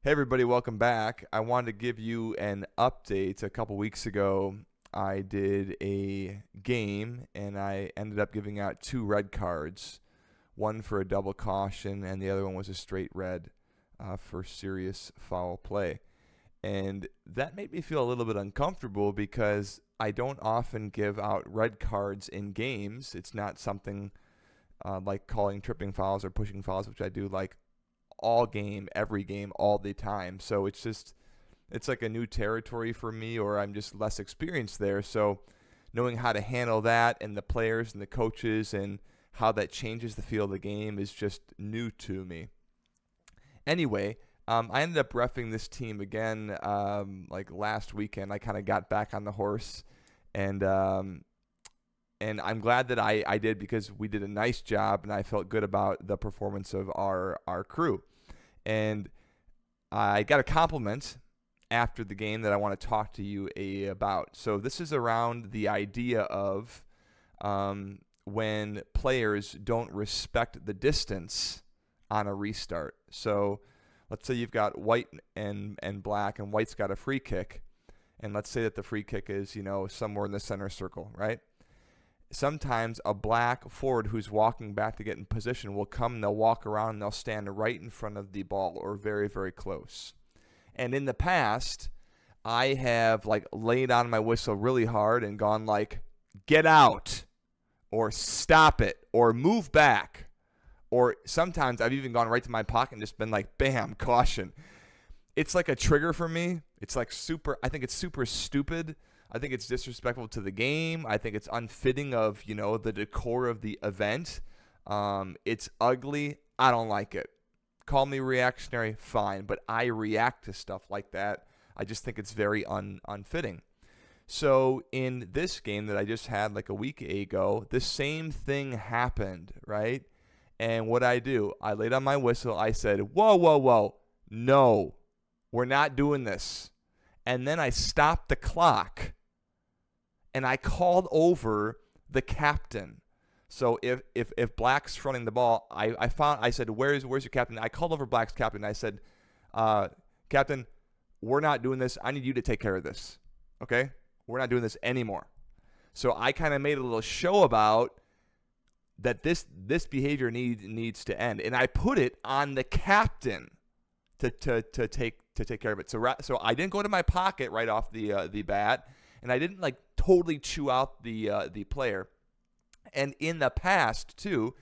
Hey everybody, welcome back. I wanted to give you an update. A couple weeks ago, I did a game and I ended up giving out two red cards. One for a double caution, and the other one was a straight red for serious foul play. And that made me feel a little bit uncomfortable because I don't often give out red cards in games. It's not something like calling tripping fouls or pushing fouls, which I do like all game, every game, all the time. So it's like a new territory for me, or I'm just less experienced there. So knowing how to handle that and the players and the coaches and how that changes the feel of the game is just new to me. Anyway, I ended up reffing this team again like last weekend. I kind of got back on the horse, and and I'm glad that I did because we did a nice job and I felt good about the performance of our crew. And I got a compliment after the game that I want to talk to you about. So this is around the idea of when players don't respect the distance on a restart. So let's say you've got white and black, and white's got a free kick, and let's say that the free kick is somewhere in the center circle, right? Sometimes a black forward who's walking back to get in position will come and they'll walk around and they'll stand right in front of the ball or very, very close. And in the past, I have like laid on my whistle really hard and gone like, get out, or stop it, or move back. Or sometimes I've even gone right to my pocket and just been like, bam, caution. It's like a trigger for me. It's like I think it's super stupid. I think it's disrespectful to the game. I think it's unfitting of, the decor of the event. It's ugly. I don't like it. Call me reactionary, fine, but I react to stuff like that. I just think it's very unfitting. So in this game that I just had like a week ago, the same thing happened, right? And what I do, I laid on my whistle. I said, whoa, whoa, whoa, no, we're not doing this. And then I stopped the clock. And I called over the captain. So if Black's fronting the ball, I said, where's your captain? I called over Black's captain. I said, Captain, we're not doing this. I need you to take care of this. Okay? We're not doing this anymore. So I kind of made a little show about that this behavior needs to end. And I put it on the captain to take care of it. So I didn't go to my pocket right off the bat. And I didn't like totally chew out the player. And in the past too,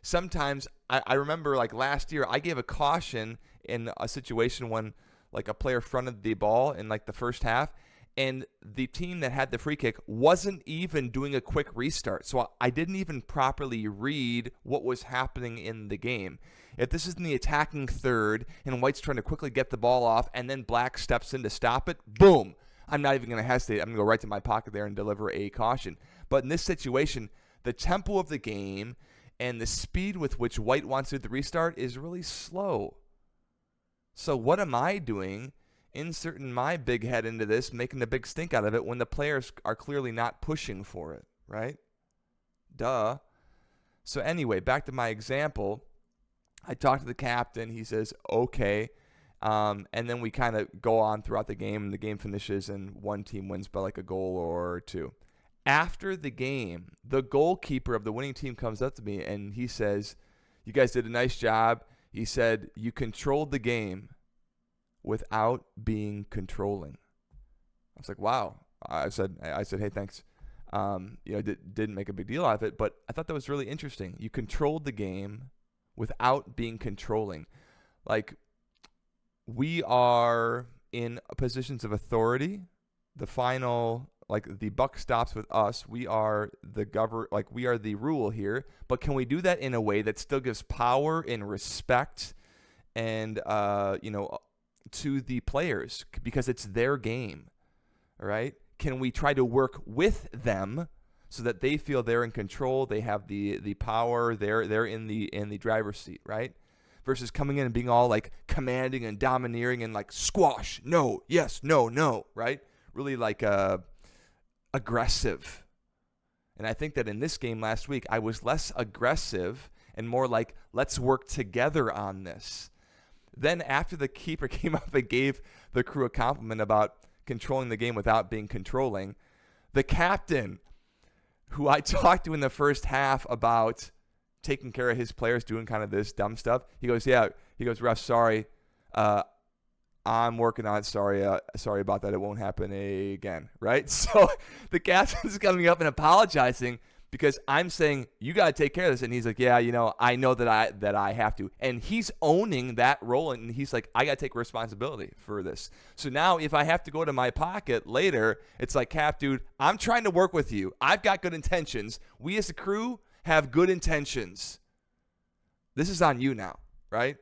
sometimes I remember like last year I gave a caution in a situation when like a player fronted the ball in like the first half, and the team that had the free kick wasn't even doing a quick restart. So I didn't even properly read what was happening in the game. If this is in the attacking third and White's trying to quickly get the ball off and then Black steps in to stop it, boom. I'm not even going to hesitate. I'm going to go right to my pocket there and deliver a caution. But in this situation, the tempo of the game and the speed with which White wants to do the restart is really slow. So what am I doing? Inserting my big head into this, making a big stink out of it when the players are clearly not pushing for it, right? Duh. So anyway, back to my example. I talked to the captain. He says, okay. And then we kind of go on throughout the game, and the game finishes, and one team wins by like a goal or two. After the game, the goalkeeper of the winning team comes up to me, and he says, you guys did a nice job. He said, you controlled the game without being controlling. I was like, wow. I said, hey, thanks. Didn't make a big deal out of it, but I thought that was really interesting. You controlled the game without being controlling. Like, we are in positions of authority. The final, like the buck stops with us. We are we are the rule here. But can we do that in a way that still gives power and respect and to the players, because it's their game, right? Can we try to work with them so that they feel they're in control, they have the power, they're in the driver's seat, right? Versus coming in and being all like commanding and domineering and like squash, no, yes, no, right? Really like aggressive. And I think that in this game last week, I was less aggressive and more like, let's work together on this. then after the keeper came up and gave the crew a compliment about controlling the game without being controlling, the captain, who I talked to in the first half about taking care of his players, doing kind of this dumb stuff, he goes, ref, sorry, I'm working on it. Sorry about that. It won't happen again, right? So the captain's coming up and apologizing because I'm saying, you got to take care of this. And he's like, yeah, I know that I have to. And he's owning that role. And he's like, I got to take responsibility for this. So now if I have to go to my pocket later, it's like, Cap, dude, I'm trying to work with you. I've got good intentions. We as a crew have good intentions. This is on you now, right?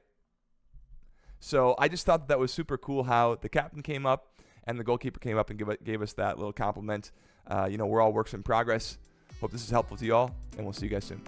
So I just thought that was super cool how the captain came up and the goalkeeper came up and gave us that little compliment. We're all works in progress. Hope this is helpful to you all, and we'll see you guys soon.